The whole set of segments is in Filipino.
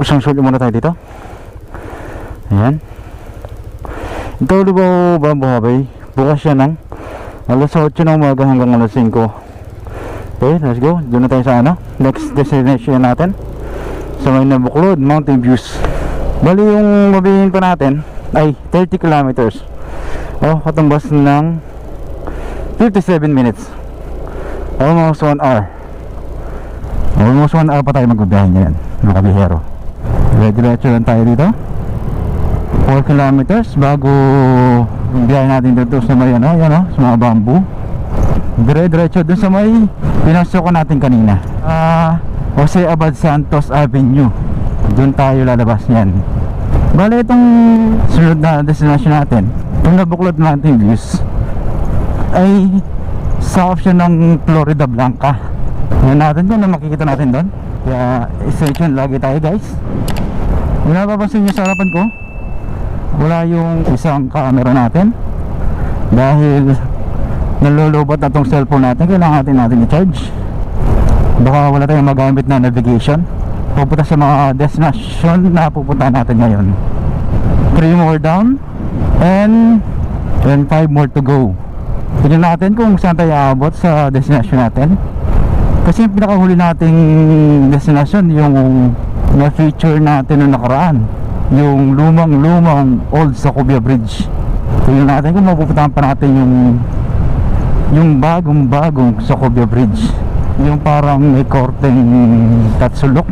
Isang shoot muna tayo dito. Ayan. Ito Lubao Bamboo Bay. Bukas yan ng alas 8 ng umaga hanggang alas 5. Okay, let's go. Doon na tayo sa ano, next destination natin, sa may Nabuklod Mountain Views. Bali yung mabihin pa natin ay 30 kilometers. Katumbas ng 57 minutes. Almost 1 hour. Almost 1 hour pa tayo magbibiyahe ngayon, mga kabihero. Diretso lang tayo dito. 4 kilometers bago yung biyahe natin dito sa may ano, yan sa mga bamboo. Diretso dun sa may pinasok natin kanina, Jose Abad Santos Avenue. Dun tayo lalabas yan. Bale itong sunod na destination natin, itong Nabuklod Mountain Views, ay sa option ng Florida Blanca. Yan natin doon, na makikita natin doon. Kaya stay tuned lagi tayo guys. Kung napapansin nyo sa harapan ko, wala yung isang camera natin dahil nalulubat na tong cellphone natin. Kailangan natin i-charge. Baka wala tayong magamit na navigation pupunta sa mga destination na pupunta natin ngayon. 3 more down and 5 more to go. Tignan natin kung saan tayo aabot sa destination natin. Kasi yung pinakahuli nating destination, yung na-feature natin noong nakaraan, yung lumang old Sacobia Bridge. Tignan natin kung mapupuntahan pa natin yung bagong Sacobia Bridge, yung parang may korteng tatsulok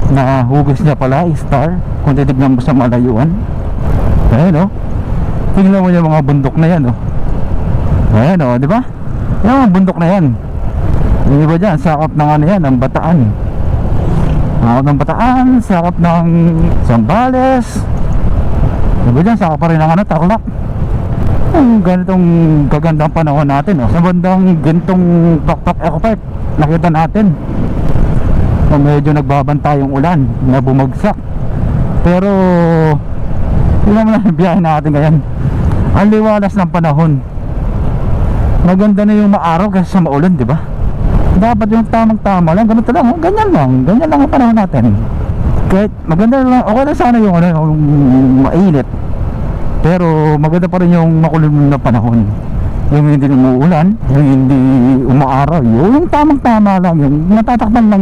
na hugis niya pala star kung titignan mo sa malayuan. Ayan tingnan mo yung mga bundok na yan ayan di ba? Yung mga bundok na yan, yung iba dyan sakop ng ano yan, ng Bataan, sakop ng Zambales, iba dyan sakop pa rin ng Tarlac. Yung ganitong kagandang panahon natin sa bandang gintong Pakpak Eco Park, nakita natin medyo nagbabanta yung ulan na bumagsak. Pero tingnan mo na yung biyahe natin ngayon, ang liwalas ng panahon. Maganda na yung maaraw kasi sa maulan, di ba? Dapat yung tamang-tama lang, ganito lang, ganyan lang ang panahon natin. Kahit maganda lang, okay lang sana yung yung mainit, pero maganda pa rin yung makulimlim na panahon. Yung hindi umuulan, yung hindi umaaraw, yung tamang-tama lang, yung natatakpan lang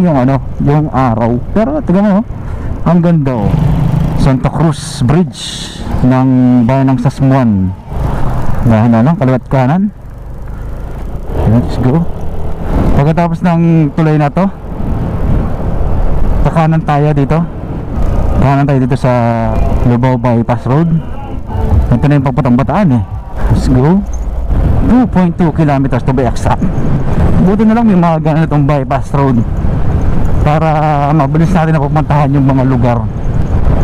yung araw. Pero tignan mo, ang ganda Santa Cruz Bridge ng bayan ng Sasmuan. Dahan kaliwat kanan. Let's go. Pagkatapos ng tulay na to, kanan tayo dito. Kanan tayo dito sa Lubao Bypass Road. Ito na yung papuntang Bataan Let's go. 2.2 kilometers to be exact. Buti na lang may mga ganitong bypass road para mabilis natin na pupuntahan yung mga lugar.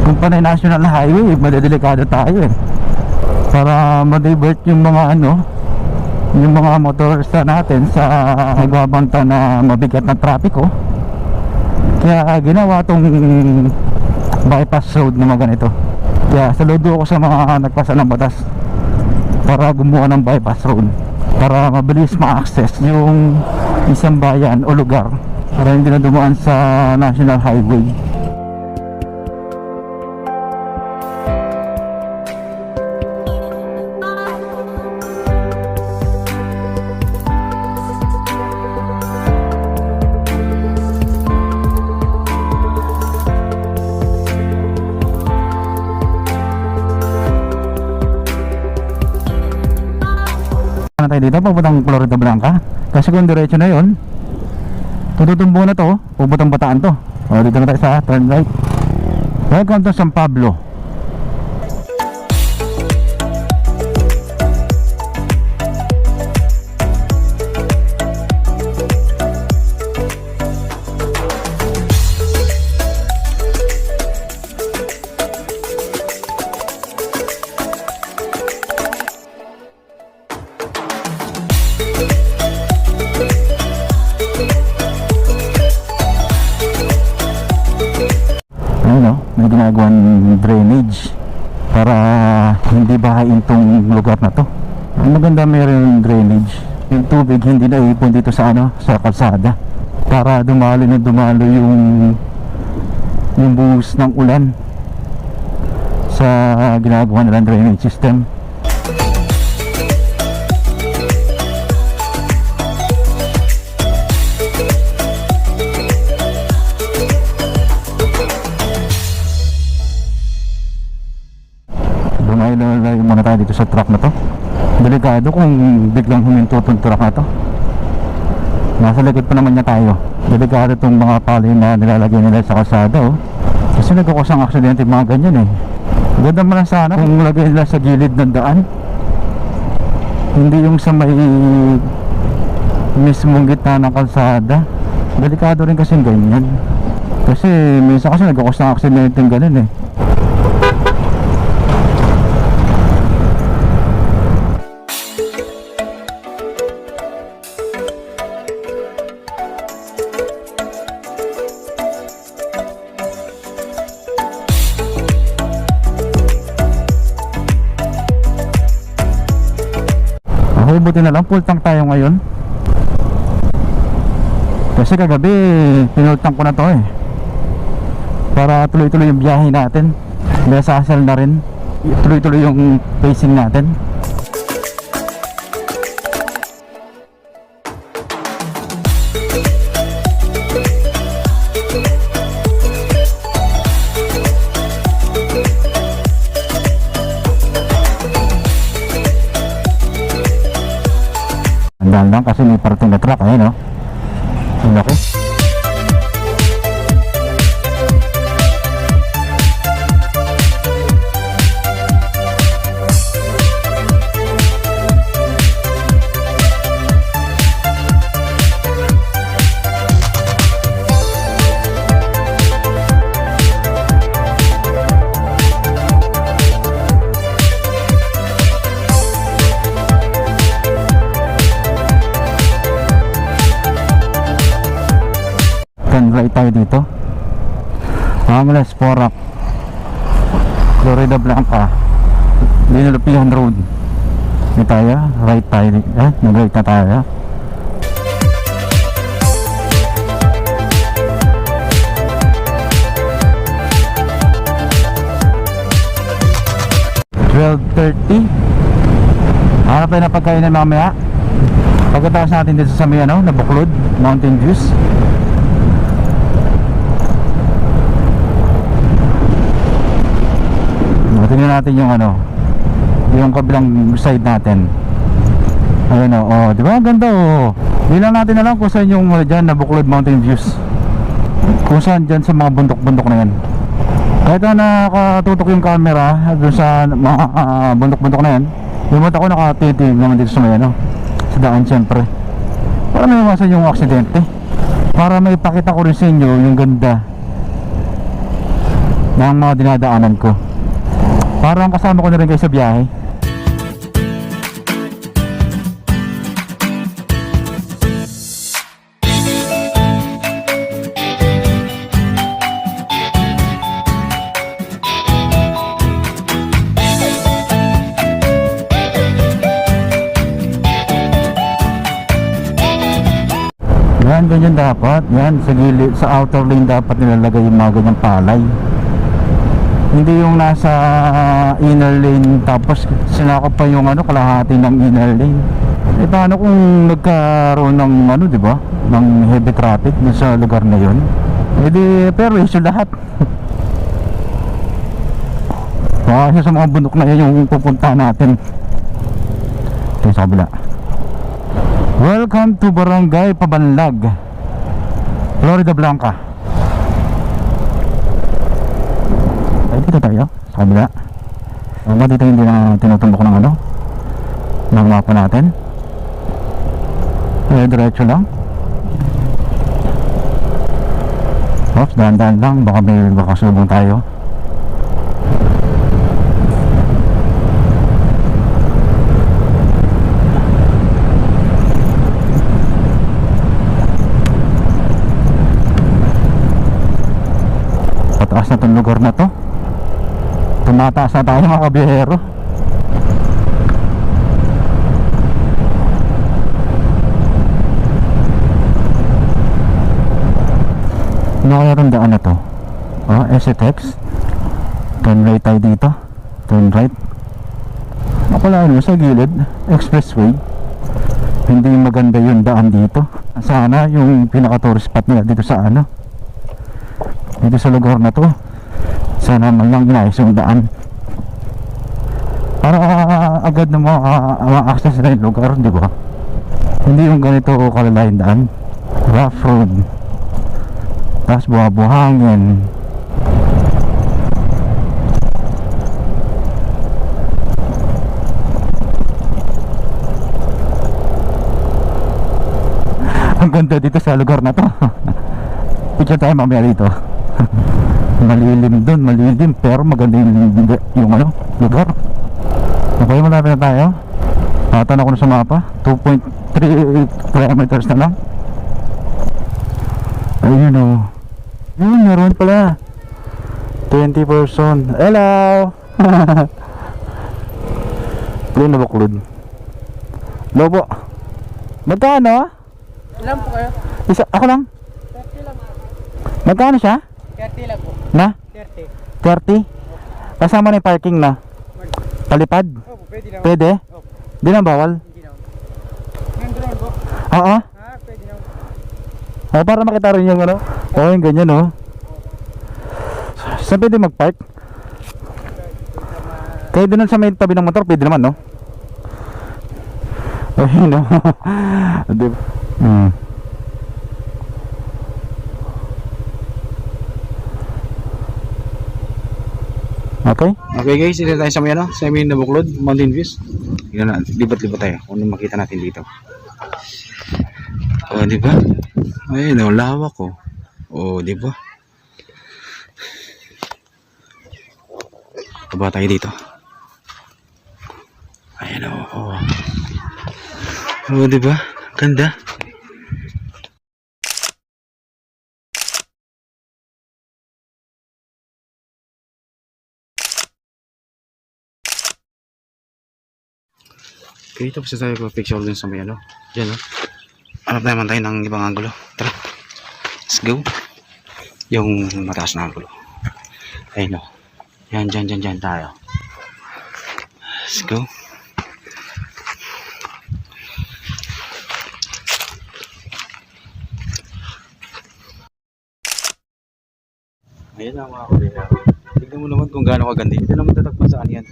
Kung panay national highway, madadelikado tayo para ma-divert yung mga yung mga motorista natin sa nagbabanta na mabigat na trapiko. Kaya ginawa tong bypass road na mga ganito. Kaya saludo ako sa mga nagpasa ng batas para gumawa ng bypass road para mabilis ma-access yung isang bayan o lugar para hindi na dumaan sa national highway. Tayo dito papuntang Florida Blanca kasi kung diretso na yun, tututumbo na to, pupuntang Bataan to. Dito na tayo sa turn right. Welcome to San Pablo. May ginagawang drainage para hindi bahain tong lugar na to. Ang maganda, mayroon drainage, yung tubig hindi na ipon dito sa sa kalsada para dumalo yung yung buhos ng ulan sa ginagawa nilang drainage system. Lumayo muna tayo dito sa truck na to. Delikado kung biglang huminto itong truck na to. Nasa likod pa naman niya tayo. Delikado itong mga pali na nilalagay nila sa kalsada, oh. Kasi nagkakosang aksidente mga ganyan eh. Ganda mo lang sana kung lagay nila sa gilid ng daan, hindi yung sa may mismong gitna ng kalsada. Delikado rin kasi ganyan. Kasi minsan kasi nagkakosang aksidente yung ganun eh. Okay, buti na lang full tank tayo ngayon. Kasi kagabi pinull tank ko na to eh, para tuloy-tuloy yung biyahe natin. Nasa hassle na rin, tuloy-tuloy yung pacing natin. Andaan lang kasi may parating na truck, ayun, no? Ang laki. Right tayo dito. Angeles, Porac, Florida Blanca, Linulopian Road. Dito tayo, right tayo. Nag-right na tayo. $12.30. Hanap tayo na pagkainan mamaya. Pagkatapos natin dito sa may na Buklod, Mountain Views. Tingnan natin yung yung kabilang side natin. Ayun o, oh, di ba? Ganda o. Bilang natin na lang kung saan yung dyan na Buklod Mountain Views. Kung saan dyan sa mga bundok-bundok na yan. Kahit na nakatutok yung camera dun sa mga bundok-bundok na yan, yung mata ko nakatitig naman dito sa may sa daan syempre. Para may iwasan yung aksidente. Para may ipakita ko rin sa inyo yung ganda ng mga dinadaanan ko. Parang kasama ko na rin kayo sa biyahe. Yan, ganyan dapat. Yan, sa gilid, sa outer lane dapat nilalagay yung mga ganyang palay. Hindi yung nasa inner lane tapos sinakop pa yung kalahati ng inner lane. Eh paano kung nagkaroon ng di ba? Ng heavy traffic sa lugar na yon? Eh di pero issue lahat. Kasi sa mga bundok na yan yung pupunta natin. Ito sa kabila. Welcome to Barangay Pabanlag, Florida Blanca. Dito tayo sa kabila. Dito hindi na tinutumbok ng ng mapa natin. Diretso lang. Oops, dahan-dahan lang, baka may makasubong tayo. Pataas na itong lugar na to. Tumataas na tayo mga kabiyero. Ano kaya itong daan na to? Oh, SFX. Turn right tayo dito. Turn right. Nakula ano sa gilid. Expressway. Hindi maganda yung daan dito. Sana yung pinaka-tourist spot nila dito sa ano. Dito sa lugar na to. Sana man lang inayos yung daan. Para agad na ma-access na yung lugar, di ba? Hindi yung ganito kalalayan daan. Rough road. Tapos buha-buhangin. Ang ganda dito sa lugar na to. Picture tayo mamaya dito. Malilim dun, malilim. Pero maganda yung ano, lugar. Okay, malapit na tayo. Tanong ko na sa mapa. 2.3 kilometers na lang. Ayun o. Yun, meron pala 20 person. Hello. Play na baklod. Lobo. Magkano? Ilan po kayo? Isa, ako lang. 30 lang. Magkano siya? 30 lang po. Na? 30. 30? Kasama na yung parking na. Palipad? Opo, pwede naman. Pwede? Opo, Di na bawal? hindi naman. Yung drone po? Oo. Pwede naman. Oh, para makita rin yung ano. Oh, yung ganyan oh. Saan pwede mag-park? Kaya doon sa may tabi ng motor, pwede naman no? Ayun no. Diba? Okay? Okay guys, dito tayo sa may ano, sa may Nabuklod, Mountain Views. Tingnan natin, libat-libat tayo kung ano makita natin dito. Oh, di ba? Ayun, oh, lawak ko. Oh, di ba? Baba tayo dito. Ayun, oh. Oh, di ba? Ganda. Okay, tapos na tayo picture dun sa may ano. Diyan, oh. Hanap naman tayo ng ibang angulo. Tara. Let's go. Yung mataas na angulo. Ayun, oh. Yan, dyan tayo. Let's go. Ayan na mga kuliha. Tignan mo naman kung gaano kaganda. Ito naman tatagpan saan yan.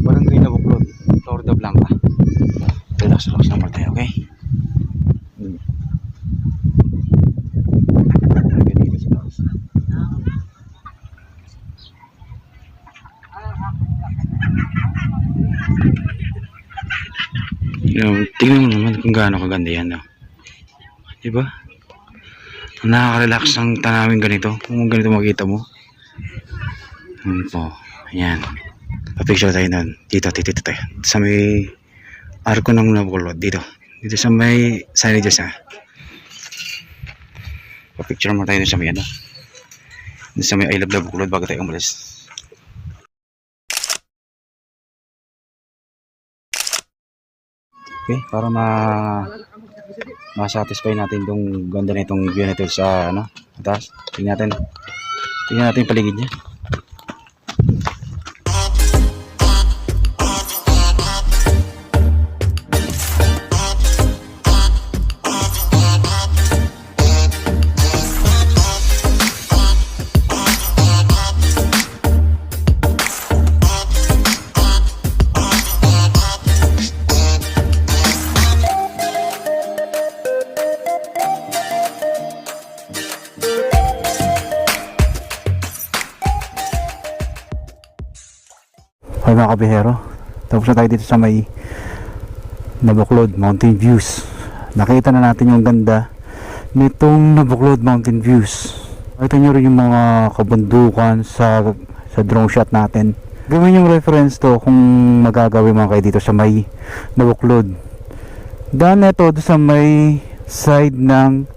Barangay Nabuklod, Florida Blanca. Relax naman tayo, okay? Tignan mo naman kung gaano kaganda yan, no? Diba? Nakaka-relax ang tanawin ganito. Kung ganito makita mo. Po, ayan. Pa-picture tayo nun. Dito tayo. Sa may arko ng Nabuklod. Dito sa may signages na. Pa-picture mo tayo dun sa may ano. Dun sa may I Love Nabuklod bago tayo umalis. Okay, para ma-satisfy natin itong ganda na itong view nito sa ano, atas. Tingnan natin yung paligid niya. Ay mga kabihero, tapos na tayo dito sa may Nabuklod Mountain Views. Nakita na natin yung ganda nitong Nabuklod Mountain Views. Nakita nyo rin yung mga kabundukan sa drone shot natin. Gawin yung reference to kung magagawin mga kayo dito sa may Nabuklod. Daan na ito sa may side ng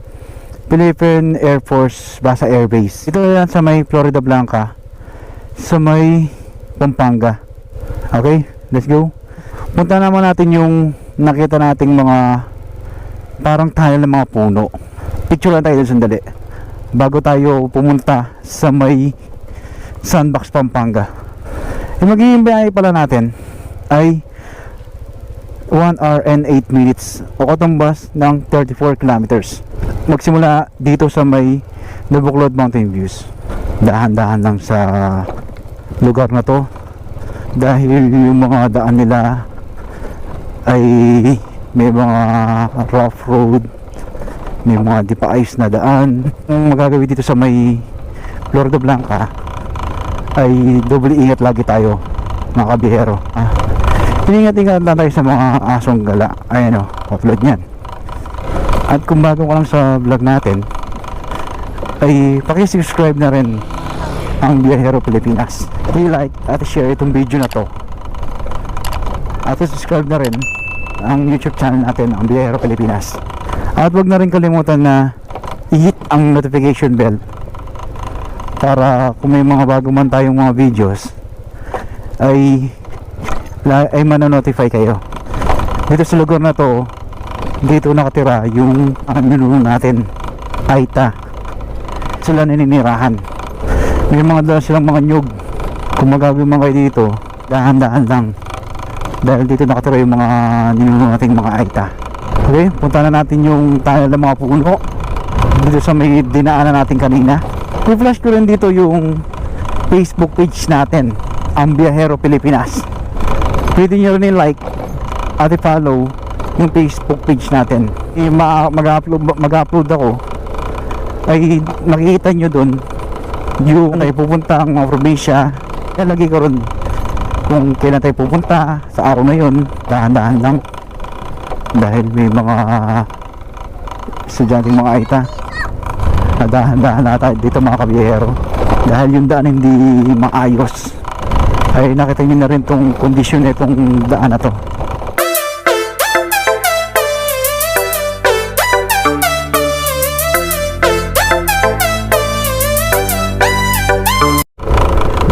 Philippine Air Force Basa Air Base. Ito yan sa may Florida Blanca, sa may Pampanga. Okay, let's go. Punta naman natin yung nakita nating mga parang tile ng mga puno. Picture lang tayo sandali bago tayo pumunta sa may Sandbox Pampanga. Yung magiging biyahe pala natin ay 1 hour and 8 minutes o katumbas ng 34 kilometers. Magsimula dito sa may Nabuklod Mountain Views. Dahan-dahan lang sa lugar na to dahil yung mga daan nila ay may mga rough road, may mga di pa ayos na daan. Ang magagawin dito sa may Florida Blanca ay doble ingat lagi tayo mga kabihero. Ingat-ingat lang tayo sa mga asong gala. Ayan o, katulad yan. At kung bago ka lang sa vlog natin ay pakisubscribe na rin ang Biyahero Pilipinas. I-like at share itong video na to. At subscribe na rin ang YouTube channel natin, ang Biyahero Pilipinas. At wag na rin kalimutan na i-hit ang notification bell para kung may mga bago man tayong mga videos ay manonotify kayo. Dito sa lugar na to, dito nakatira yung ninuno natin, Aita. Sila naninirahan. May mga dala silang mga nyug. Kung magagawin man kayo dito, dahan-dahan lang dahil dito nakatira yung mga ninuno nating mga Aita. Okay, punta na natin yung tunnel ng mga puno dito sa may dinaanan natin kanina. I-flash ko rin dito yung Facebook page natin, ang Biyahero Pilipinas. Pwede nyo rin i-like at i-follow yung Facebook page natin. Mag-upload ako ay makikita nyo dun yung tayo pupunta ang mga probinsya. Lagi ko rin kung kailan tayo pupunta sa araw na yun. Dahan-dahan lang dahil may mga estudyanteng mga Aita. Dahan-dahan na tayo dito mga kabiyero dahil yung daan hindi maayos. Ay nakita nyo na rin tong kondisyon na itong daan na to.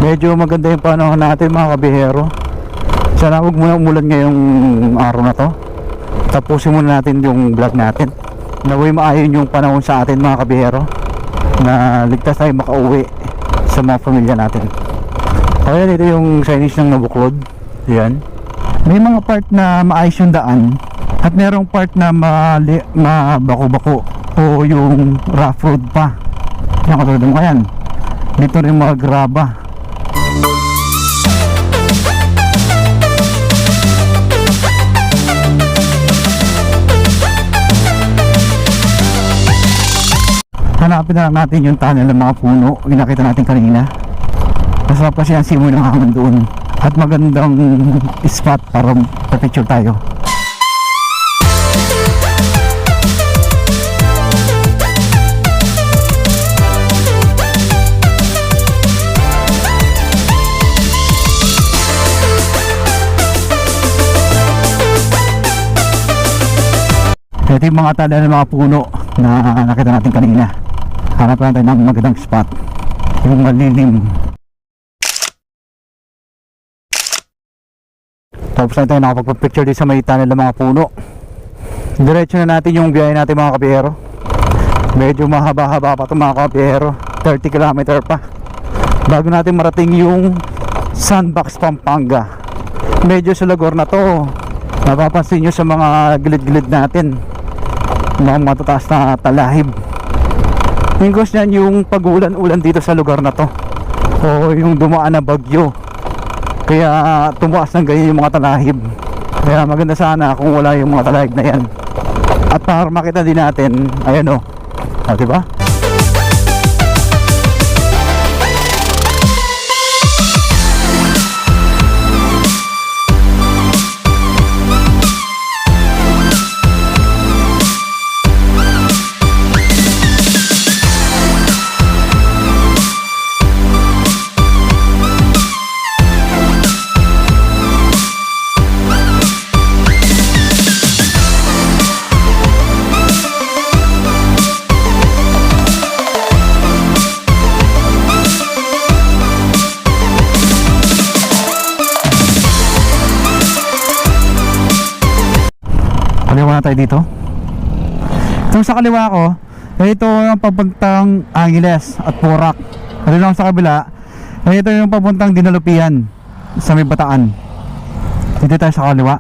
Medyo maganda yung panahon natin mga kabihero. Sana huwag muna umulan ngayong araw na to. Tapusin muna natin yung vlog natin. Naway maayon yung panahon sa atin mga kabihero, na ligtas tayo makauwi sa mga pamilya natin. Kaya dito yung signage ng Nabuklod. Yan. May mga part na maayos yung daan at merong part na mabako-bako o yung rough road pa. Yan katulad mo yan. Dito rin mga graba. Hanapin na lang natin yung tunnel ng mga puno. Yung nakita natin kanina. Masarap kasi ang simoy ng hangin doon. At magandang spot para pa-picture tayo. Ito yung mga tala ng mga puno na nakita natin kanina. Hanap natin ng magandang spot, yung malilim. Tapos na tayo nakapagpapicture din sa may tunnel ng mga puno. Diretso na natin yung biyahe natin mga kabiyero. Medyo mahaba-haba pa ito mga kabiyero, 30 km pa bago natin marating yung Sandbox Pampanga. Medyo sa lugar na to, napapansin nyo sa mga gilid-gilid natin, mga matataas na talahib. Hingos niyan yung pag-ulan-ulan dito sa lugar na to, o yung dumaan na bagyo, kaya tumaas ng ganyan yung mga talahib. Kaya maganda sana kung wala yung mga talahib na yan. At para makita din natin, ayan o, diba? Kaliwa na tayo dito. Itong sa kaliwa ko, Ito yung papuntang Angeles at Porac. Ano lang sa kabila, ito yung papuntang Dinalupian sa may Bataan. Dito tayo sa kaliwa.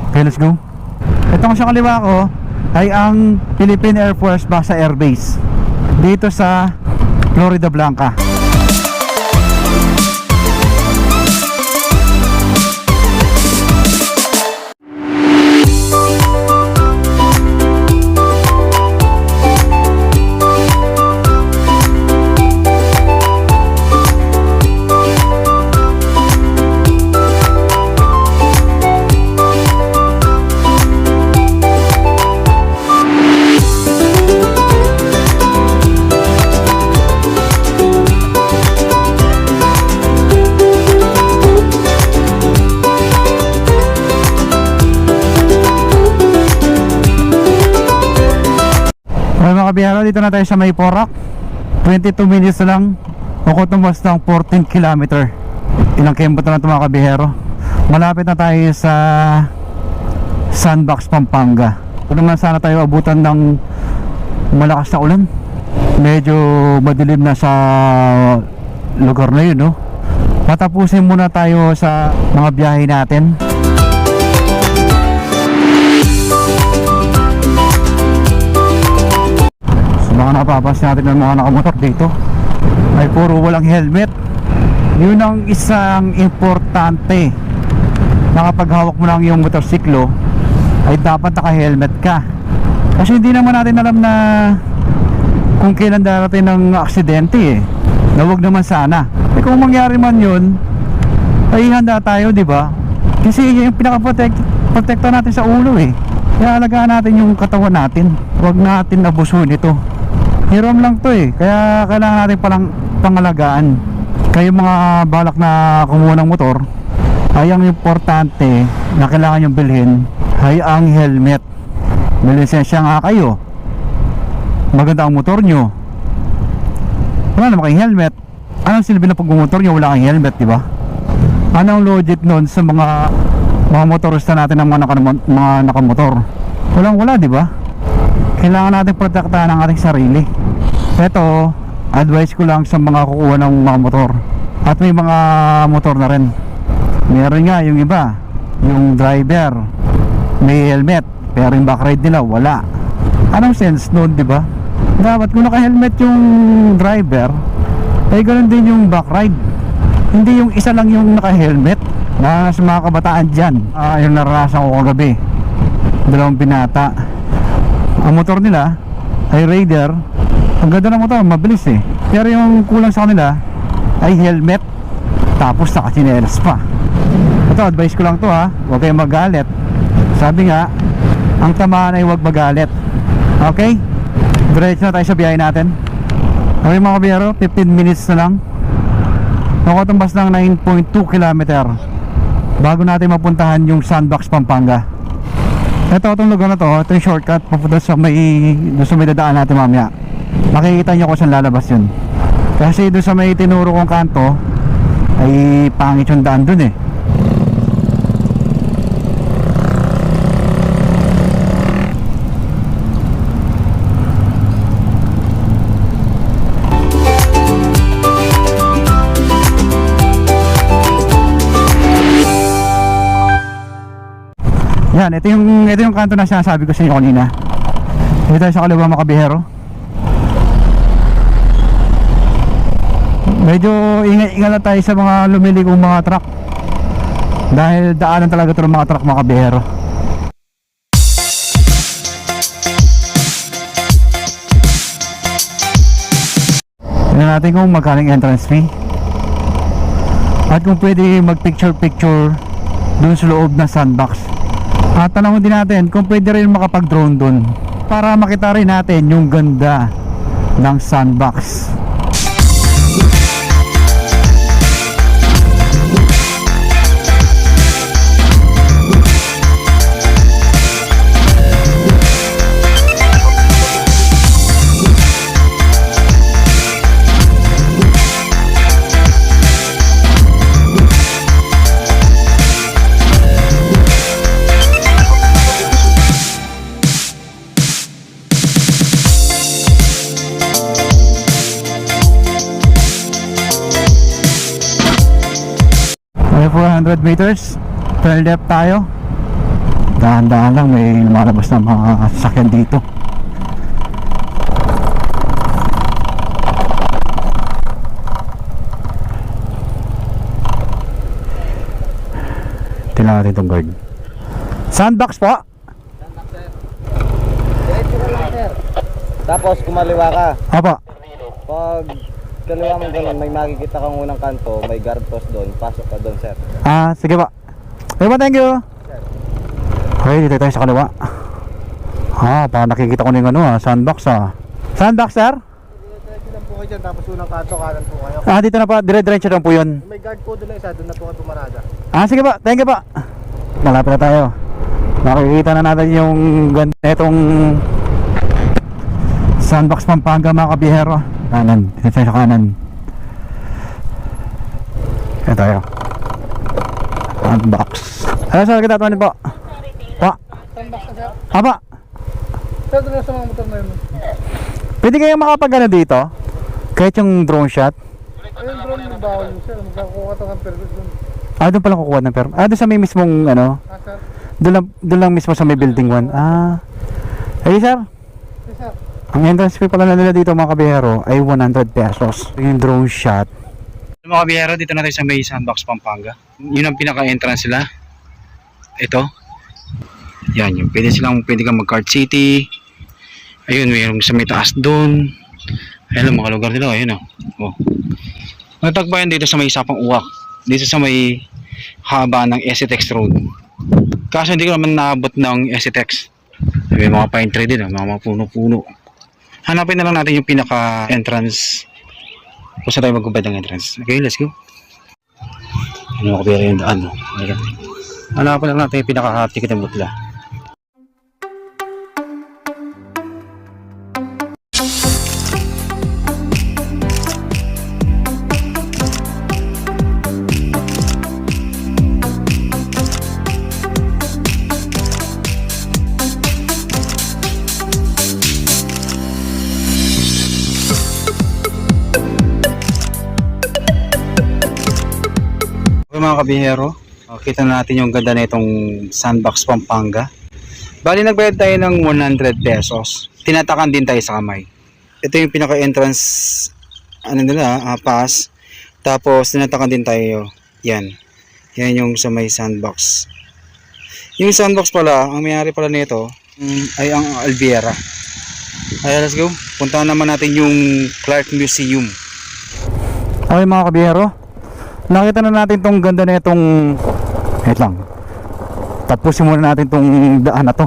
Okay, let's go. Itong sa kaliwa ko ay ang Philippine Air Force Basa Air Base dito sa Florida Blanca. Biyaro, dito na tayo sa may Porac. 22 minutes na lang ako tumbas ng 14 kilometer. Ilang kilometer na ito mga kabihero. Malapit na tayo sa Sandbox, Pampanga. Kung naman sana tayo abutan ng malakas na ulan. Medyo madilim na sa lugar na yun, no? Patapusin muna tayo sa mga biyahe natin. Mga napapas natin ng mga nakamotor dito ay puro walang helmet. Yun ang isang importante na kapag hawak mo lang yung motorsiklo ay dapat naka-helmet ka, kasi hindi naman natin alam na kung kailan darating ng aksidente na wag naman sana. Kung mangyari man yun ay handa tayo, di ba? Kasi yung pinaka-protekta natin sa ulo kaya alagaan natin yung katawan natin, wag natin abusuhin ito. Hiram lang to kaya kailangan natin palang pangalagaan. Kayo mga balak na kumuha ng motor, ay ang importante na kailangan yung bilhin ay ang helmet. May lisensya nga kayo, maganda ang motor nyo, wala naman kayong helmet. Anong silbi na pag-motor nyo wala kayong helmet, diba? Anong logic nun sa mga motorista natin ng mga nakamotor? Wala, diba? Kailangan natin protektahan ang ating sarili. Ito, advice ko lang sa mga kukuha ng mga motor. At may mga motor na rin. Meron nga yung iba, yung driver may helmet, pero yung backride nila wala. Anong sense nun, di ba? Dapat kung naka-helmet yung driver, ay ganoon din yung backride. Hindi yung isa lang yung naka-helmet. Na sa mga kabataan dyan, yung naranasan ko kagabi, 2 binata. Ang motor nila ay Raider. Ang ganda ng motor, mabilis pero yung kulang sa kanila ay helmet, tapos nakatsinelas pa. Ito, advice ko lang to huwag kayong magalit. Sabi nga, ang tamaan ay huwag magalit. Okay? Diretso na tayo sa biyahe natin. Okay mga kabiyero, 15 minutes na lang. Nakatumbas ng 9.2 kilometer bago natin mapuntahan yung Sandbox, Pampanga. Itong lugar na to, ito yung shortcut papunta sa may dadaan natin mamaya. Makikita nyo kung saan lalabas yun, kasi doon sa may tinuro kong kanto ay pangit yung daan dun Yan, ito yung kanto na sinasabi ko sa inyo kanina. Dito tayo sa kaliwa mga kabihero. Medyo ingat lang tayo sa mga lumilikong mga truck, dahil daanan talaga ito ng mga truck mga kabihero. Tingnan natin kung magkano yung entrance fee, at kung pwede mag picture dun sa loob ng Sandbox. At tanongin din natin kung pwede rin makapag drone dun, para makita rin natin yung ganda ng Sandbox. 300 meters. Turn left tayo. Dahan-dahan lang, may lumalabas na mga sasakyan dito. Tingnan natin itong guard. Sandbox po. Diretso ka lang, sir. Tapos kumaliwa ka. Apa. Pag kaliwa mo ganun, may makikita kang unang kanto, may guard post doon. Pasok ka doon, sir. Sige pa. Okay pa, thank you. Okay, dito tayo sa kaliwa. Parang nakikita ko na yung sandbox Sandbox, sir? Diretso lang po kayo dyan, tapos unang kanto, kanan po kayo. Dito na pa, dire-diretso lang po yun. May guard po doon na isa, doon na po kayo pumarada. Sige pa, thank you pa. Malapit na tayo. Makikita na natin yung ganda itong Sandbox Pampanga, mga kabihero. Kanan, dito tayo sa kanan. Kaya tayo. Sandbox. Saan kita ito po? Pa. Sandbox na, sir. Apa. Sir, doon na sa mga motor na yun. Pwede kayong makapagana dito? Kahit yung drone shot? Ayun, drone yung bawal yun, sir. Magkakuha ito ng permit doon. Doon pala kukuha ng permit. Doon sa may mismong Sir. doon lang mismo sa may building 1. Hey sir. Yes, sir. Ang entrance fee pala nila dito, mga kabihero, ay 100 pesos. Yung drone shot. Mga kabiyero, dito na tayo sa may Sandbox Pampanga. Yun ang pinaka-entrance nila. Ito. Yan, yung pwede kang mag-Kart City. Ayun, mayroong sa may taas doon. Ayun, mga lugar nila, ayun oh. Natagbayan dito sa may Sapang Uwak. Dito sa may haba ng SCTEX Road. Kaso hindi ko naman naabot ng SCTEX. May mga pine tree din, mga puno-puno. Hanapin na lang natin yung pinaka-entrance. Kung saan tayo magkumpay ng entrance. Okay, let's go. Ano ko yung daan, no? Ayan. Hanapin lang natin yung pinaka-ticket ng butla. Mga kabihero, kita natin yung ganda na itong Sandbox Pampanga. Bali nagbayad tayo ng 100 pesos. Tinatakan din tayo sa kamay. Ito yung pinaka-entrance pass. Tapos tinatakan din tayo. Yan yung sa may Sandbox. Yung Sandbox pala, ang mayari pala nito ay ang Alviera. Ay, let's go. Puntahan naman natin yung Clark Museum. Okay mga kabihero, nakita na natin tong ganda na itong wait lang, tapusin muna natin tong daan na to.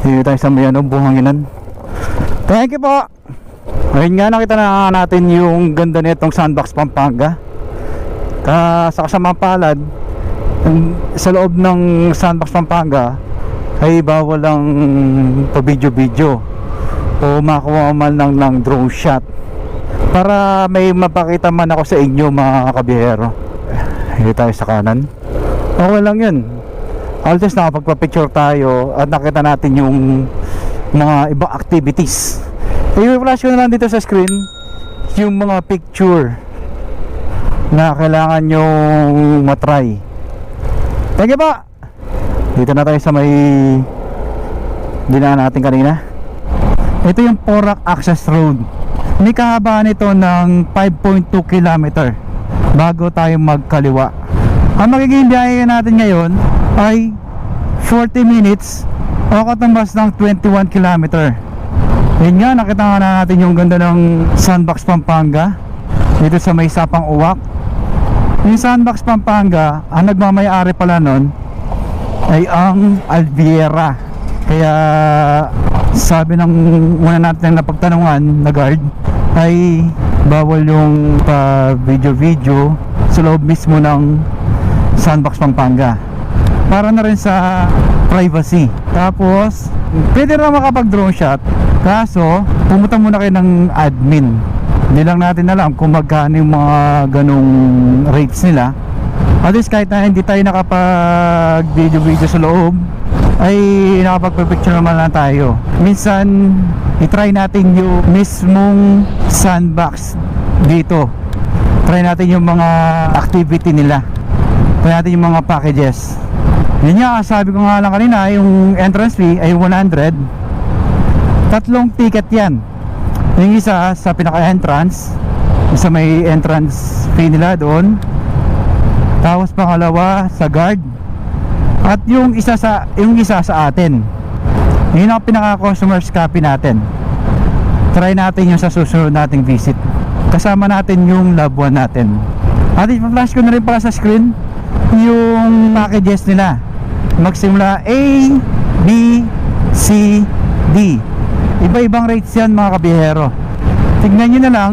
Dito tayo sa may buhanginan. Thank you po. Ayun nga, nakita na natin yung ganda na itong Sandbox Pampanga. Sa kasamang palad, sa loob ng Sandbox Pampanga ay bawal lang pa-video o makuha man lang ng drone shot, para may mapakita man ako sa inyo, mga kabihero. Hindi tayo sa kanan. Okay lang yun. At least nakapagpa-picture tayo at nakita natin yung mga ibang activities. I-flash ko na lang dito sa screen yung mga picture na kailangan nyong matry. Thank you po. Dito na tayo sa may dinaan natin kanina. Ito yung Porac Access Road. May kahabaan nito ng 5.2 km bago tayo magkaliwa. Ang magiging biyahe natin ngayon ay 40 minutes o katumbas ng 21 km. Yun nga, nakita nga na natin yung ganda ng Sandbox Pampanga dito sa may Sapang Uwak. Yung Sandbox Pampanga, ang nagmamayari pala nun ay ang Alviera. Kaya sabi ng una natin na pagtanungan na guard ay bawal yung pa-video sa loob mismo ng Sandbox Pampanga, para na rin sa privacy. Tapos pwede na makapag-drone shot, kaso pumunta muna kayo ng admin. Hindi lang natin alam kung magkano yung mga ganong rates nila. At least kahit na hindi tayo nakapag-video sa loob, ay nakapag-picture naman lang tayo. Minsan i-try natin yung mismong sandbox dito. Try natin yung mga activity nila. Kaya natin yung mga packages. Yun nga, sabi ko nga lang kanina, yung entrance fee ay 100. Tatlong ticket yan. Yung isa sa pinaka-entrance, isa may entrance fee nila doon. Tapos pangalawa sa guard. At yung isa sa atin. Yun ang pinaka-customer's copy natin. Try natin yung sa susunod nating visit. Kasama natin yung loved one natin. At i-flash ko na rin pala sa screen yung packages nila. Magsimula A, B, C, D. Iba-ibang rates yan mga kabihero. Tignan nyo na lang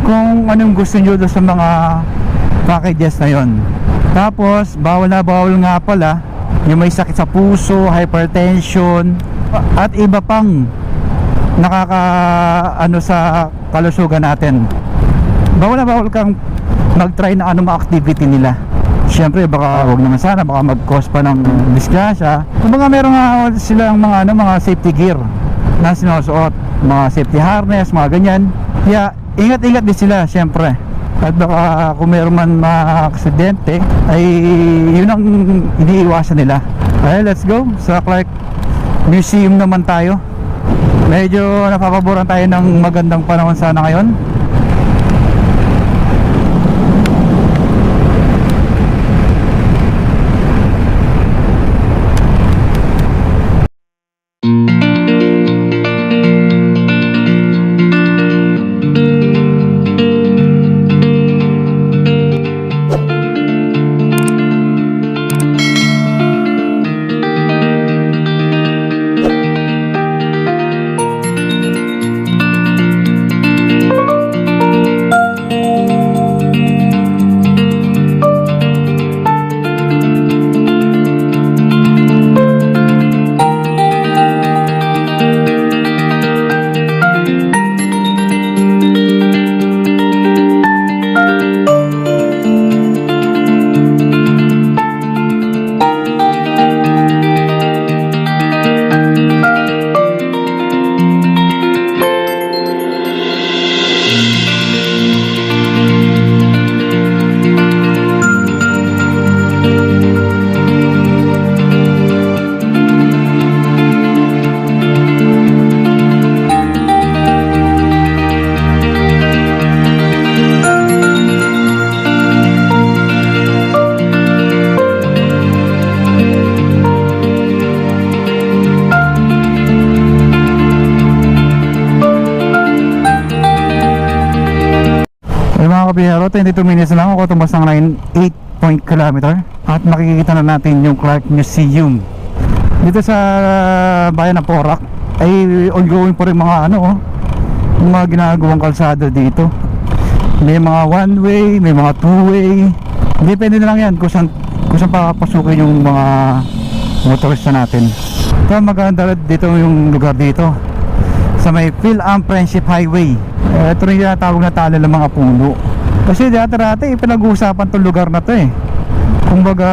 kung anong gusto nyo doon sa mga packages na yon. Tapos bawal na bawal nga pala yung may sakit sa puso, hypertension, at iba pang sa kalusugan natin. Bawal na bawal kang mag-try na anong activity nila. Siyempre baka wag naman sana, baka mag-cause pa ng disgrasya. Kumbaga meron nga silang mga safety gear na sinusuot, mga safety harness, mga ganyan. Kaya ingat-ingat din sila siyempre. At baka kung meron man aksidente ay yun ang iniiwasan nila. Okay, let's go sa Clark Museum naman tayo. Medyo napapaboran tayo ng magandang panahon sana ngayon. Kabihero, 22 minutes na lang ako tumbas ng 8 km at makikita na natin yung Clark Museum dito sa bayan ng Porac. Ay ongoing pa rin mga yung mga ginagawang kalsada dito. May mga one way, may mga two way, depende na lang yan kung saan papasukin yung mga motorista natin. Ito maganda dito yung lugar dito sa may Phil-Am Friendship Highway. Ito rin yung tawag na tala ng mga puno. Kasi dati pinag-uusapan tong lugar na to eh. Kumbaga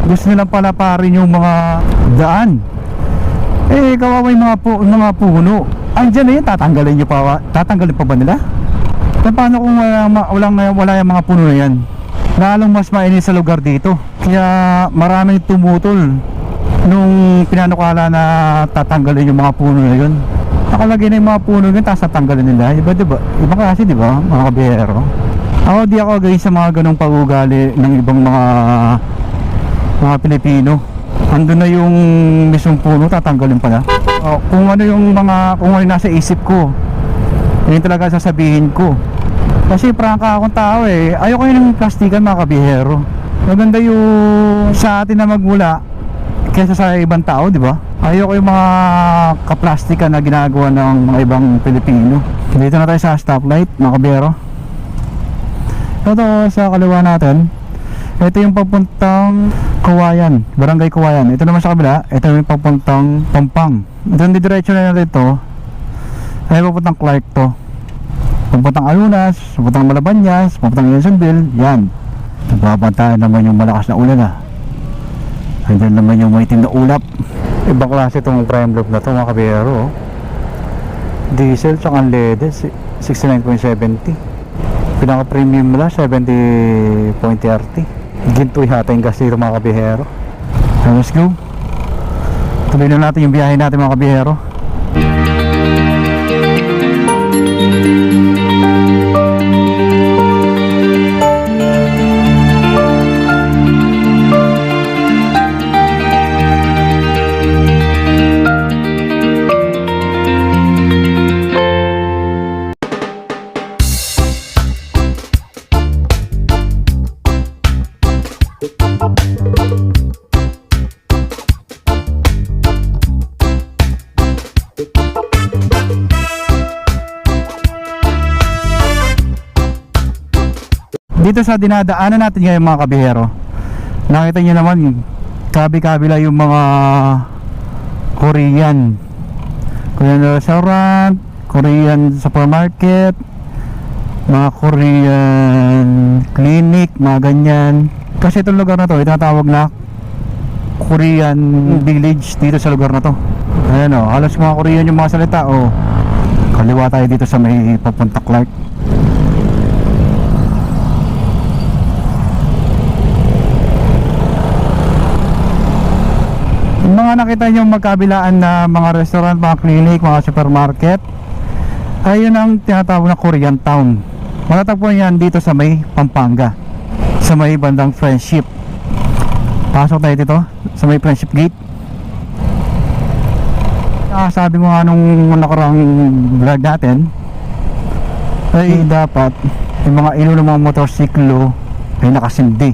gusto nilang palaparin yung mga daan. Eh kawawa yung mga puno. Andiyan na yun, tatanggalin pa ba nila? Paano kung wala yung mga puno na yan? Lalong mas mainit sa lugar dito. Kaya maraming tumutol nung pinanukala na tatanggalin yung mga puno na yun. Nakalagay na yung mga puno yun, tapos tatanggalin nila. Diba? Iba kasi diba mga kabihero? Di ako against sa mga ganong pag-ugali ng ibang mga Pilipino. Andun na yung mismong puno, tatanggalin pala. Kung ano yung nasa isip ko, yun talaga sasabihin ko. Kasi prangka akong tao eh. Ayoko yun ng plastikan mga kabihero. Maganda yung sa atin na magmula kaysa sa ibang tao, di ba? Ayoko yung mga kaplastikan na ginagawa ng mga ibang Pilipino. Dito na tayo sa stoplight mga kabihero. Ito sa kaliwa natin, ito yung papuntang Kawayan, Barangay Kawayan. Ito naman sa kabila, ito yung papuntang Pampang. Ito yung diretso na natin ito ay papuntang Clark to. Papuntang Alunas, papuntang Malabanyas, papuntang Yensonville. Yan, nagbabantayan naman yung malakas na ulan Andyan naman yung maitim na ulap. Ibang klase itong prime loop na ito mga kabihero. Diesel tsaka unleaded 69.70. Pinaka premium nila 70.30. gintoy hating gas dito mga kabihero. Let's go. Tuloy na natin yung biyahe natin mga kabihero. Dito sa dinadaanan natin ngayon mga kabihero, nakita nyo naman kabi-kabila yung mga Korean restaurant, Korean supermarket, mga Korean clinic, mga ganyan. Kasi itong lugar na to itinatawag na Korean village dito sa lugar na to. Ayan o, halos mga Korean yung mga salita. O, kaliwa tayo dito sa may papunta Clark. Yung mga nakita nyo magkabilaan na mga restaurant, mga clinic, mga supermarket, ay yun ang tinatawag na Korean Town. Matatagpuan yan dito sa may Pampanga, sa may bandang Friendship. Pasok tayo dito sa may Friendship Gate. Sabi mo nga nung nakarang vlog natin ay dapat yung mga ilo ng mga motorsiklo ay nakasindi.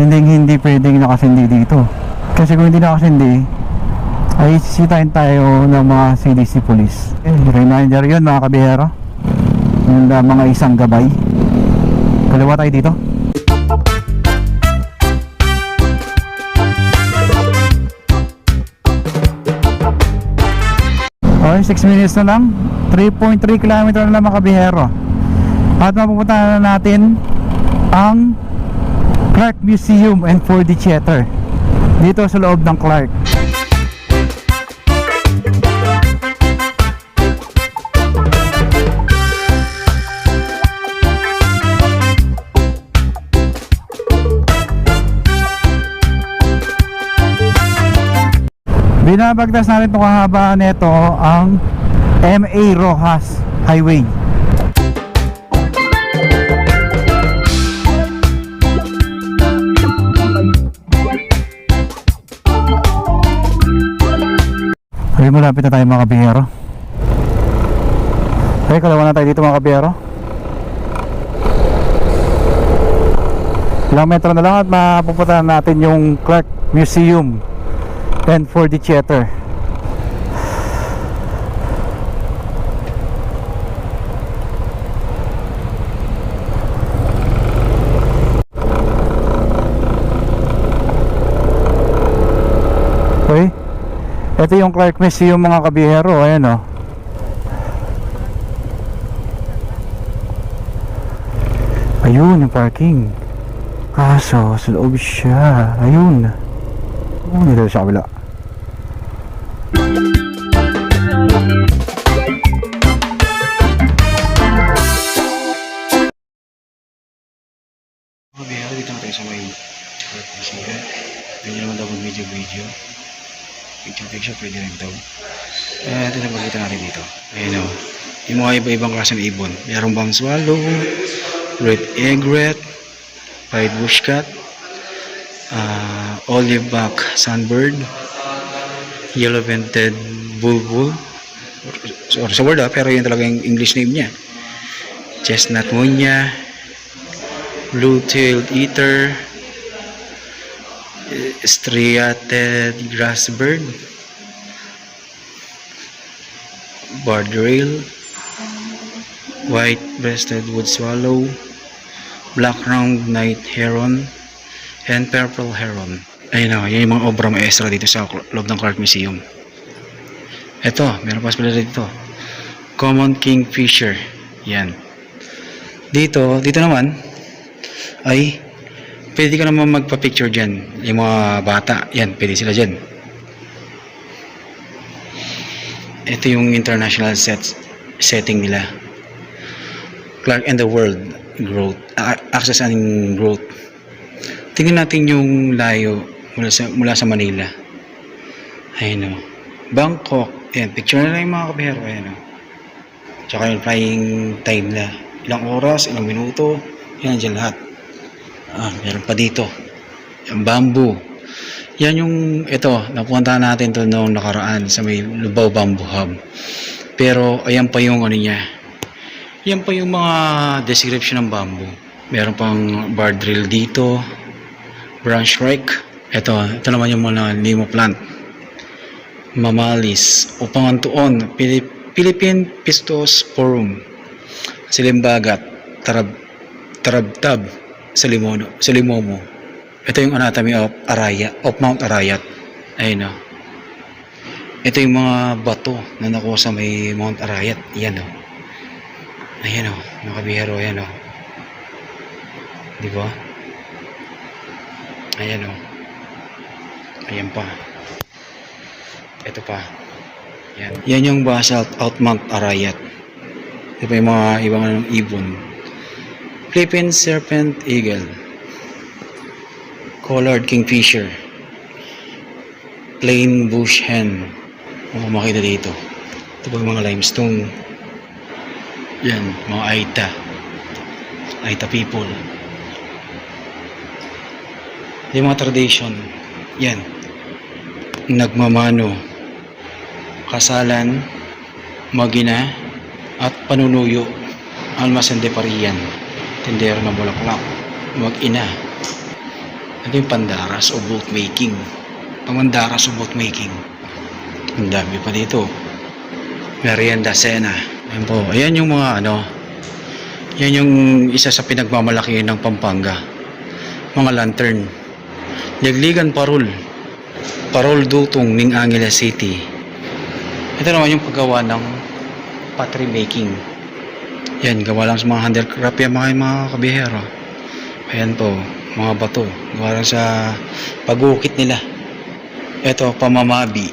Hindi pwedeng nakasindi dito. Kasi kung hindi nakasindi ay sisitahin tayo ng mga CDC police. Reminder yun mga kabihero, yung mga isang gabay. Kaliwa tayo dito. Okay, 6 minutes na lang, 3.3 km na lang mga kabihero, at mapupunta na natin ang Clark Museum and 4D Theater dito sa loob ng Clark. Binabagtas natin itong kahaba nito ang MA Rojas Highway. Ay, malapit na tayo mga kabihero. Okay, kalawa na tayo dito mga kabihero. Ilang metro na lang at mapupunta natin yung Clark Museum and 4D Theater. Okay, ito yung Clark Museum mga kabihero. Ayan o. Ayun yung parking. Kaso sa loob siya. Ayun. Dito sa kabila. Kabihero, dito na tayo sa may Clark Museum. Pwede naman daw mag-video. Picture pwede rin daw. Ito na makita natin dito. Ayan o. Yung mga iba-ibang klase ng ibon. Mayroong bang swallow, red egret, pied bushcat, olive back sunbird, yellow-vented bulbul. Sorry sa word pero yun talaga yung English name niya. Chestnut munya, blue-tailed eater, striated grassbird, barred rail, white-breasted wood swallow, black-crowned night heron, and purple heron. Ayun o, yan yung mga obra maestra dito sa loob ng Clark Museum. Ito, meron pa pala dito. Common kingfisher. Yan. Dito naman ay pwede ka naman magpa-picture dyan. Yung mga bata, yan, pwede sila dyan. Ito yung international setting nila. Clark and the World Growth, Access and Growth Tingnan natin yung layo mula sa Manila. Ayun o. Bangkok. Ayan, picture na lang yung mga kabihero. Ayan o. Tsaka yung flying time na. Ilang oras, ilang minuto. Yan, dyan lahat. Meron pa dito. Yung bamboo. Yan yung, ito, napuntahan natin to noong nakaraan sa may Lubao Bamboo Hub. Pero, ayan pa yung ano niya. Yan pa yung mga description ng bamboo. Meron pang bar drill dito. Branch rake. Ito naman yung mga limo plant. Mamalis. Upangantuon. Philippine Pistos Forum. Silimbagat. Tarabtab. Salimomo. Ito yung anatomy of Mount Arayat. Ayun o. Ito yung mga bato na nakuha sa may Mount Arayat. Yan o. Ayan o. Mga kabihero. Ayan o. Diba? Ayan o. Ayan pa. Ito pa. Yan. Yan yung basalt out Mount Arayat. Ito pa yung mga ibang ibon. Philippine Serpent Eagle. Collared Kingfisher. Plain Bush Hen. Makita dito. Ito pa yung mga limestone. Yan. Mga Aita. Aita people. Yung mga tradition. Yan. Nagmamano. Kasalan. Magina. At panunuyo. Almasen de Parian. Tindero na bulaklak. Mag-ina. Ito yung pandaras o boat making. Pamandaras o boat making. Ang dami pa dito. Merienda Sena. Ayan po. Ayan yung mga ano. Yan yung isa sa pinagmamalaki ng Pampanga. Mga lantern. Ligligan Parol. Parol Dutong Ning Angeles City. Ito naman yung paggawa ng pottery making. Yan, gawa lang sa mga handicraft yan mga kabihero. Ayan po, mga bato. Gawa lang sa pagukit nila. Ito, pamanabi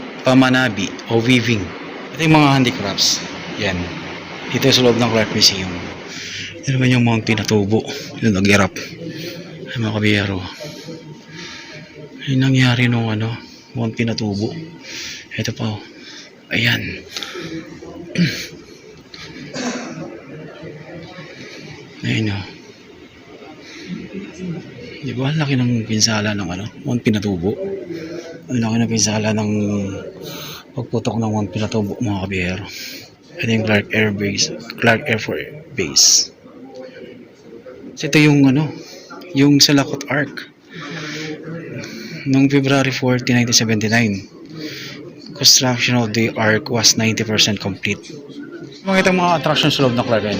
o weaving. Ito yung mga handicrafts. Yan. Dito sa loob ng Clark Museum. Ito naman yung mga pinatubo. Yung nag-irap. Ay mga kabihero. Yung nangyari nung mga pinatubo. Ito pa. Ayan. Ayun o. Di ba? Ang laki ng pinsala ng mga pinatubo. Ang laki ng pinsala ng pagputok ng mga pinatubo mga kabihero. Ito yung Clark Air Force Base. So, ito yung yung Salakot Arc. Noong February 14, 1979. Construction of the arc was 90% complete. Makita mga attractions sa loob ng Clark.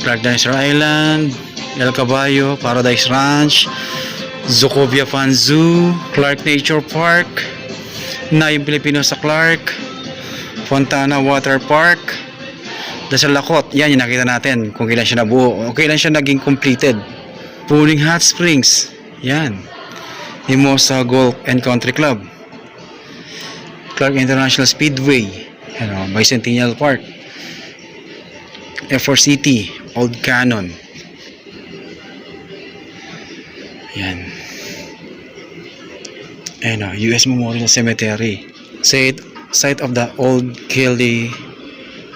Clark Dinosaur Island, El Caballo, Paradise Ranch, Zucovia Fan Zoo, Clark Nature Park, na yung Pilipino sa Clark, Fontana Water Park, Salakot. Yan yung nakita natin kung kailan siya nabuo, o kailan siya naging completed. Pooling Hot Springs, yan. Mimosa Golf and Country Club, Clark International Speedway, Bicentennial Park, F4 City, Old Cannon. Yan. US Memorial Cemetery, site of the Old Kelly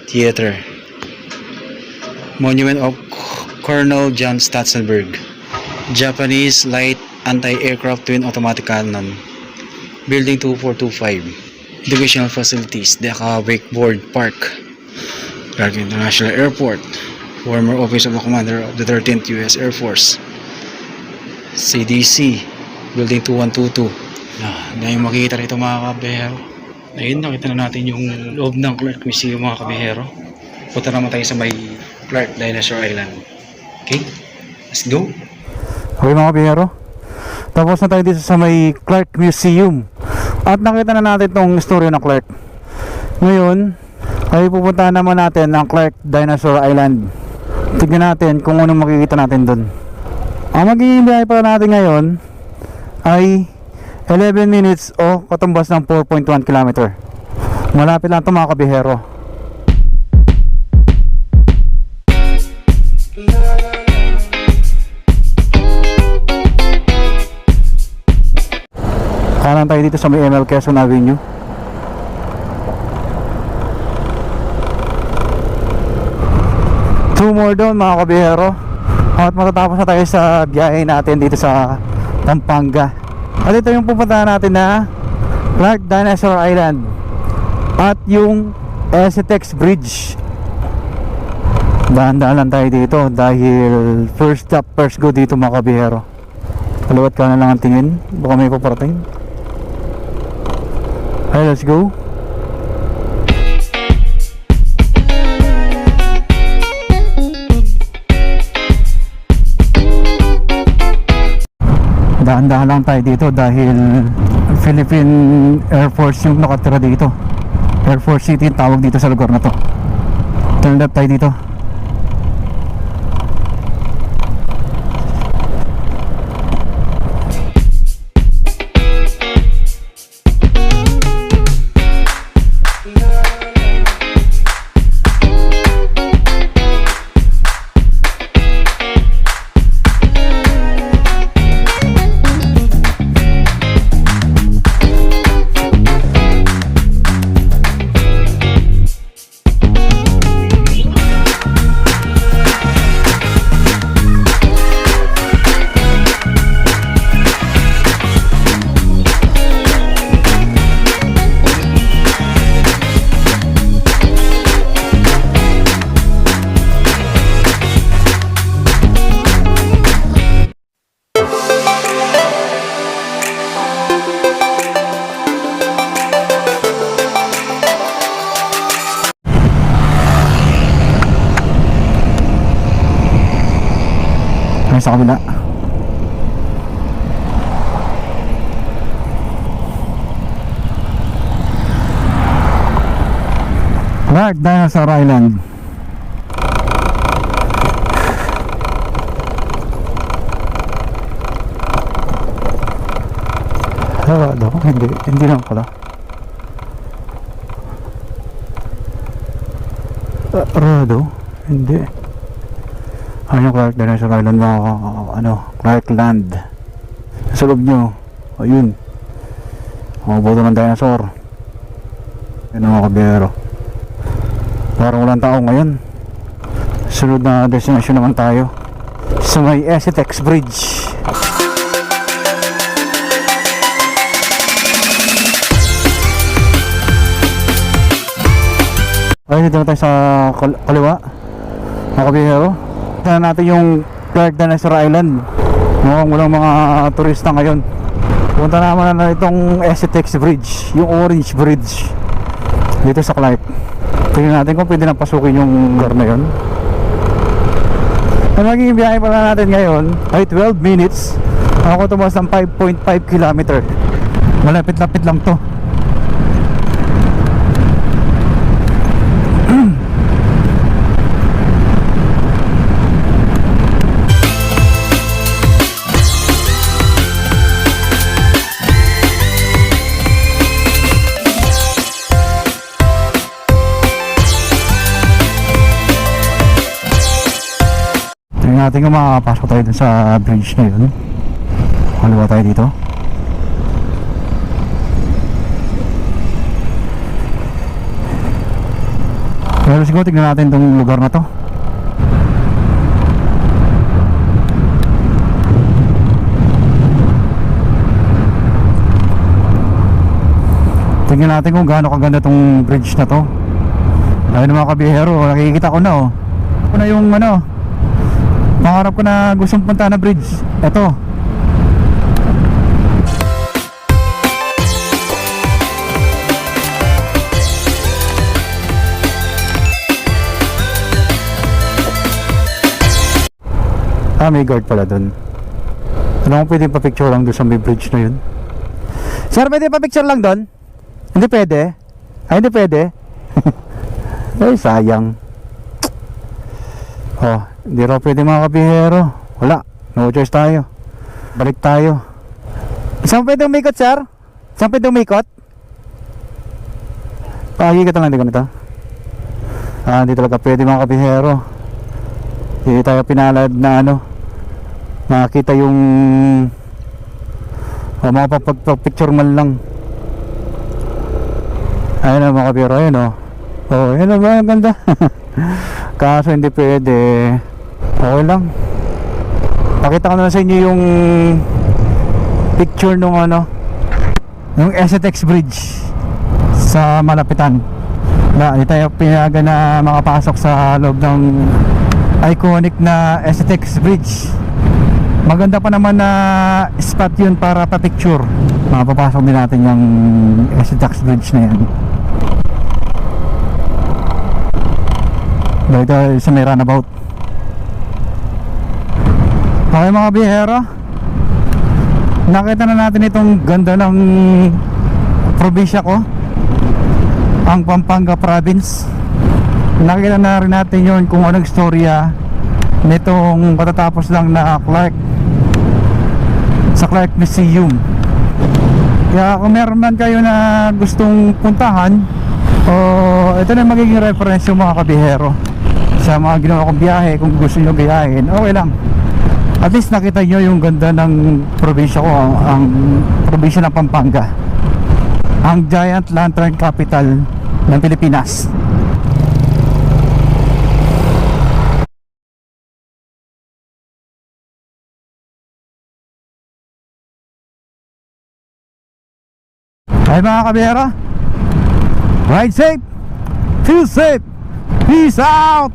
Theater, Monument of Colonel John Statzenberg, Japanese Light Anti-Aircraft Twin Automatic Cannon, Building 2425, Educational Facilities, Deca Wakeboard Park, Clark International Airport, former office of the Commander of the 13th U.S. Air Force, CDC, Building 2122. Na yung makikita rito mga kabihero. Ayun, nakita na natin yung loob ng Clark Museum mga kabihero. Punta naman tayo sa may Clark Dinosaur Island. Okay, let's go. Okay mga kabihero, tapos na tayo dito sa may Clark Museum. At nakita na natin itong story ng Clark. Ngayon ay pupuntahan naman natin ang Clark Dinosaur Island. Tignan natin kung anong makikita natin dun. Ang magiging biyahe pala natin ngayon ay 11 minutes o katumbas ng 4.1 km. Malapit lang ito mga kabihero. Kanan tayo dito sa may ML Quezon Avenue. Two more down mga kabihero. At matatapos na tayo sa biyahe natin dito sa Pampanga. At ito yung pupuntahan natin na Clark Dinosaur Island at yung Esitex Bridge. Dahan-dahan lang tayo dito dahil first stop first go dito mga kabihero. Kaliwat ka na lang ang tingin, baka may paparating. Hey, let's go. Dahan-dahan lang tayo dito dahil Philippine Air Force yung nakatira dito. Air Force City tawag dito sa lugar na to. Turn left tayo dito. Sa kabila. Clark Dinosaur Island. Hello, hindi lang pala. Rado, hindi. Ano yung Clark Dinosaur Island mga Clarkland sa loob nyo, ayun mga boto ng dinosaur. Yan mga kabiyero, parang walang tao ngayon. Sunod na destination naman tayo sa may Esitex Bridge. Ayun, dito na tayo sa kaliwa mga kabiyero. Na natin yung Clark Dinosaur Island. Mukhang walang mga turista ngayon. Punta naman na itong Esitex Bridge, yung Orange Bridge dito sa Clark. Tingnan natin kung pwede na pasukin yung lugar na yun. Ang magiging biyahe pala natin ngayon ay 12 minutes. Ako tumas ng 5.5 km. Malapit-lapit lang to. Natin kung makakapasok tayo dun sa bridge na yun. Kaliwa tayo dito. Pero siguro tignan natin itong lugar na to. Tignan natin kung gaano kaganda itong bridge na to. Ayun mga kabihero, nakikita ko na oh. Ito na yung pangarap ko na gustong punta na bridge. Ito. May guard pala dun. Ano kung pwede pa-picture lang dun sa may bridge na yun? Sir, pwede pa-picture lang dun? Hindi pwede? Ay, hindi pwede? Ay, sayang. Oh, hindi raw pwede mga kabihero. Wala, no choice tayo. Balik tayo. Saan pwede umikot, sir? Saan pwede umikot? Pagigat lang din ko nito. Hindi talaga pwede mga kabihero. Hindi tayo pinalad na nakita yung O makapagpicture man lang. Ayun na mga kabiro, ayun o. Oh, yun na ba, ang ganda. Kaso hindi pwede. Okay lang. Pakita ko na sa inyo yung picture nung ano, yung STX Bridge sa Malapitan. Hindi tayo pinayagan na makapasok sa loob ng iconic na STX Bridge. Maganda pa naman na spot yun para pa-picture. Makapapasok din natin yung STX Bridge na yan. Dito sa may runabout. Okay mga bihero, nakita na natin itong ganda ng probinsya ko, ang Pampanga Province. Nakita na rin natin yun kung anong storya nitong katatapos lang na sa Clark Museum. Kaya kung meron man kayo na gustong puntahan, ito na magiging reference yung mga kabihero sa mga ginawa kong biyahe. Kung gusto nyo gayahin, okay lang. At least nakita nyo yung ganda ng probinsya ko, ang probinsya ng Pampanga, ang giant lantern capital ng Pilipinas. Ay mga kabihero, ride safe, feel safe, peace out.